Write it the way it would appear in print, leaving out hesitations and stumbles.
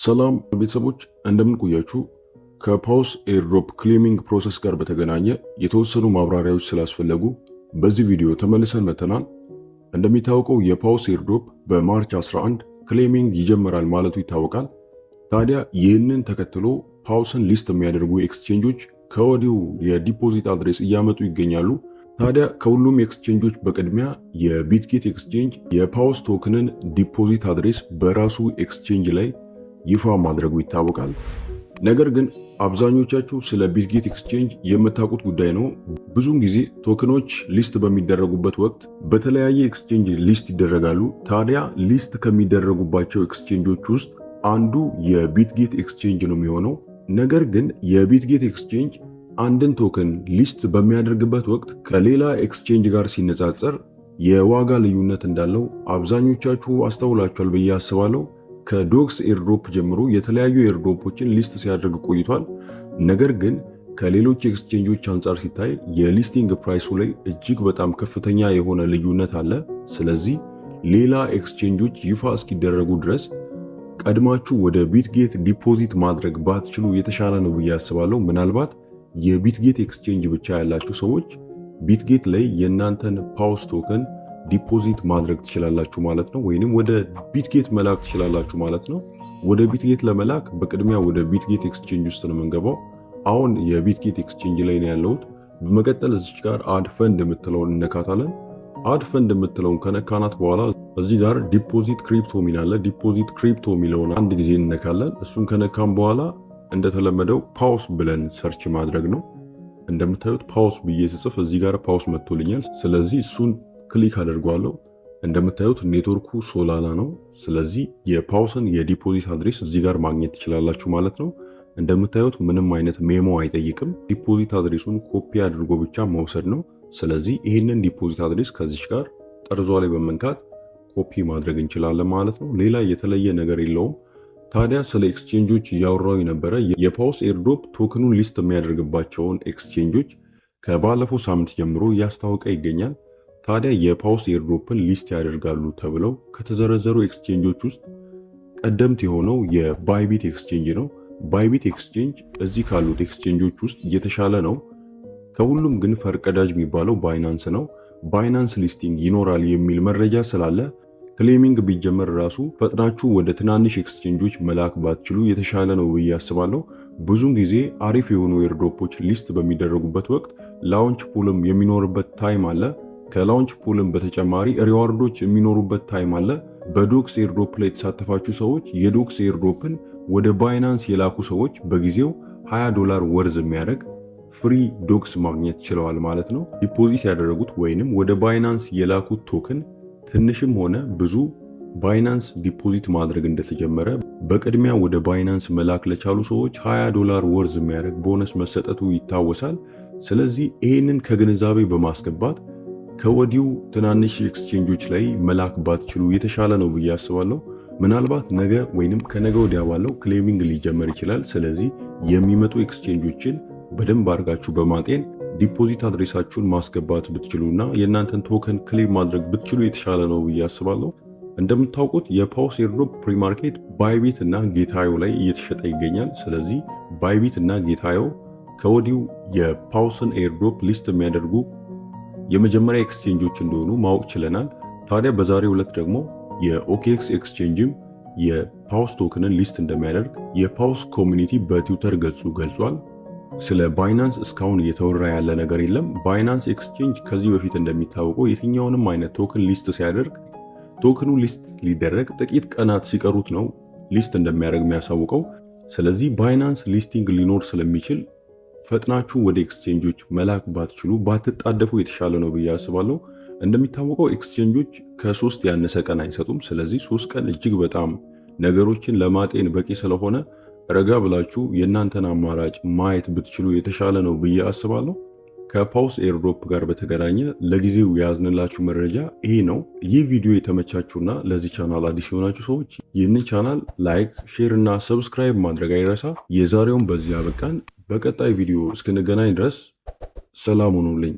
ሰላም ቤተሰቦች እንደምን ቆያችሁ? ከፓውስ ኤርድሮፕ ክሌሚንግ ፕሮሰስ ጋር በተገናኘ የተወሰኑ ማብራሪያዎች ስላስፈለጉ በዚህ ቪዲዮ ተመልሰን መተናል። እንደሚታወቀው የፓውስ ኤርድሮፕ በማርች 11 ክሌሚንግ ይጀምራል ማለቱ ይታወቃል። ታዲያ ይህንን ተከትሎ ፓውስን ሊስት የሚያደርጉ ኤክስቼንጆች ከወዲሁ የዲፖዚት አድሬስ እያመጡ ይገኛሉ። ታዲያ ከሁሉም ኤክስቼንጆች በቅድሚያ የቢትጌት ኤክስቼንጅ የፓውስ ቶክንን ዲፖዚት አድሬስ በራሱ ኤክስቼንጅ ላይ ይፋ ማድረጉ ይታወቃል። ነገር ግን አብዛኞቻችሁ ስለ ቢትጌት ኤክስቼንጅ የምታውቁት ጉዳይ ነው። ብዙውን ጊዜ ቶክኖች ሊስት በሚደረጉበት ወቅት በተለያየ ኤክስቼንጅ ሊስት ይደረጋሉ። ታዲያ ሊስት ከሚደረጉባቸው ኤክስቼንጆች ውስጥ አንዱ የቢትጌት ኤክስቼንጅ ነው የሚሆነው። ነገር ግን የቢትጌት ኤክስቼንጅ አንድን ቶክን ሊስት በሚያደርግበት ወቅት ከሌላ ኤክስቼንጅ ጋር ሲነጻጸር የዋጋ ልዩነት እንዳለው አብዛኞቻችሁ አስተውላችኋል ብዬ አስባለሁ። ከዶክስ ኤርድሮፕ ጀምሮ የተለያዩ ኤርድሮፖችን ሊስት ሲያደርግ ቆይቷል። ነገር ግን ከሌሎች ኤክስቼንጆች አንጻር ሲታይ የሊስቲንግ ፕራይሱ ላይ እጅግ በጣም ከፍተኛ የሆነ ልዩነት አለ። ስለዚህ ሌላ ኤክስቼንጆች ይፋ እስኪደረጉ ድረስ ቀድማችሁ ወደ ቢትጌት ዲፖዚት ማድረግ ባትችሉ የተሻለ ነው ብዬ አስባለሁ። ምናልባት የቢትጌት ኤክስቼንጅ ብቻ ያላችሁ ሰዎች ቢትጌት ላይ የእናንተን ፓውስ ቶከን ዲፖዚት ማድረግ ትችላላችሁ ማለት ነው፣ ወይንም ወደ ቢትጌት መላክ ትችላላችሁ ማለት ነው። ወደ ቢትጌት ለመላክ በቅድሚያ ወደ ቢትጌት ኤክስቼንጅ ውስጥ ነው የምንገባው። አሁን የቢትጌት ኤክስቼንጅ ላይ ነው ያለሁት። በመቀጠል እዚች ጋር አድ ፈንድ የምትለውን እነካታለን። አድ ፈንድ የምትለውን ከነካናት በኋላ እዚህ ጋር ዲፖዚት ክሪፕቶ ሚል አለ። ዲፖዚት ክሪፕቶ የሚለውን አንድ ጊዜ እንነካለን። እሱን ከነካም በኋላ እንደተለመደው ፓውስ ብለን ሰርች ማድረግ ነው። እንደምታዩት ፓውስ ብዬ ስጽፍ እዚህ ጋር ፓውስ መጥቶልኛል። ስለዚህ እሱን ክሊክ አድርጓለሁ። እንደምታዩት ኔትወርኩ ሶላና ነው። ስለዚህ የፓውስን የዲፖዚት አድሬስ እዚህ ጋር ማግኘት ትችላላችሁ ማለት ነው። እንደምታዩት ምንም አይነት ሜሞ አይጠይቅም። ዲፖዚት አድሬሱን ኮፒ አድርጎ ብቻ መውሰድ ነው። ስለዚህ ይህንን ዲፖዚት አድሬስ ከዚች ጋር ጠርዟ ላይ በመንካት ኮፒ ማድረግ እንችላለን ማለት ነው። ሌላ የተለየ ነገር የለውም። ታዲያ ስለ ኤክስቼንጆች እያወራው ነበረ። የፓውስ ኤርድሮፕ ቶክኑን ሊስት የሚያደርግባቸውን ኤክስቼንጆች ከባለፈው ሳምንት ጀምሮ እያስታወቀ ይገኛል። ታዲያ የፓውስ ኤርድሮፕን ሊስት ያደርጋሉ ተብለው ከተዘረዘሩ ኤክስቼንጆች ውስጥ ቀደምት የሆነው የባይቢት ኤክስቼንጅ ነው። ባይቢት ኤክስቼንጅ እዚህ ካሉት ኤክስቼንጆች ውስጥ የተሻለ ነው። ከሁሉም ግን ፈርቀዳጅ የሚባለው ባይናንስ ነው። ባይናንስ ሊስቲንግ ይኖራል የሚል መረጃ ስላለ ክሌሚንግ ቢጀመር ራሱ ፈጥናችሁ ወደ ትናንሽ ኤክስቼንጆች መላክ ባትችሉ የተሻለ ነው ብዬ አስባለሁ። ብዙውን ጊዜ አሪፍ የሆኑ ኤርድሮፖች ሊስት በሚደረጉበት ወቅት ላውንች ፑልም የሚኖርበት ታይም አለ። ከላውንች ፑልም በተጨማሪ ሪዋርዶች የሚኖሩበት ታይም አለ። በዶክስ ኤርድሮፕ ላይ የተሳተፋችሁ ሰዎች የዶክስ ኤርድሮፕን ወደ ባይናንስ የላኩ ሰዎች በጊዜው $20 ወርዝ የሚያደርግ ፍሪ ዶክስ ማግኘት ችለዋል ማለት ነው። ዲፖዚት ያደረጉት ወይንም ወደ ባይናንስ የላኩት ቶክን ትንሽም ሆነ ብዙ ባይናንስ ዲፖዚት ማድረግ እንደተጀመረ በቅድሚያ ወደ ባይናንስ መላክ ለቻሉ ሰዎች $20 ወርዝ የሚያደርግ ቦነስ መሰጠቱ ይታወሳል። ስለዚህ ይህንን ከግንዛቤ በማስገባት ከወዲሁ ትናንሽ ኤክስቼንጆች ላይ መላክ ባትችሉ የተሻለ ነው ብዬ አስባለሁ። ምናልባት ነገ ወይንም ከነገ ወዲያ ባለው ክሌሚንግ ሊጀመር ይችላል። ስለዚህ የሚመጡ ኤክስቼንጆችን በደንብ አድርጋችሁ በማጤን ዲፖዚት አድሬሳችሁን ማስገባት ብትችሉና የእናንተን ቶከን ክሌም ማድረግ ብትችሉ የተሻለ ነው ብዬ አስባለሁ። እንደምታውቁት የፓውስ ኤርድሮፕ ፕሪማርኬት ባይቢት እና ጌታዮ ላይ እየተሸጠ ይገኛል። ስለዚህ ባይቢት እና ጌታዮ ከወዲሁ የፓውስን ኤርድሮፕ ሊስት የሚያደርጉ የመጀመሪያ ኤክስቼንጆች እንደሆኑ ማወቅ ችለናል። ታዲያ በዛሬው ዕለት ደግሞ የኦኬክስ ኤክስቼንጅም የፓውስ ቶክንን ሊስት እንደሚያደርግ የፓውስ ኮሚኒቲ በትዊተር ገጹ ገልጿል። ስለ ባይናንስ እስካሁን እየተወራ ያለ ነገር የለም። ባይናንስ ኤክስቼንጅ ከዚህ በፊት እንደሚታወቀው የትኛውንም አይነት ቶክን ሊስት ሲያደርግ ቶክኑ ሊስት ሊደረግ ጥቂት ቀናት ሲቀሩት ነው ሊስት እንደሚያደርግ የሚያሳውቀው። ስለዚህ ባይናንስ ሊስቲንግ ሊኖር ስለሚችል ፈጥናችሁ ወደ ኤክስቼንጆች መላክ ባትችሉ ባትጣደፉ የተሻለ ነው ብዬ አስባለሁ። እንደሚታወቀው ኤክስቼንጆች ከ3 ያነሰ ቀን አይሰጡም። ስለዚህ 3 ቀን እጅግ በጣም ነገሮችን ለማጤን በቂ ስለሆነ ረጋ ብላችሁ የእናንተን አማራጭ ማየት ብትችሉ የተሻለ ነው ብዬ አስባለሁ። ከፓውስ ኤርድሮፕ ጋር በተገናኘ ለጊዜው ያዝንላችሁ መረጃ ይሄ ነው። ይህ ቪዲዮ የተመቻችሁና ለዚህ ቻናል አዲስ የሆናችሁ ሰዎች ይህንን ቻናል ላይክ፣ ሼር እና ሰብስክራይብ ማድረግ አይረሳ። የዛሬውን በዚህ አበቃን። በቀጣይ ቪዲዮ እስክንገናኝ ድረስ ሰላም ሁኑልኝ።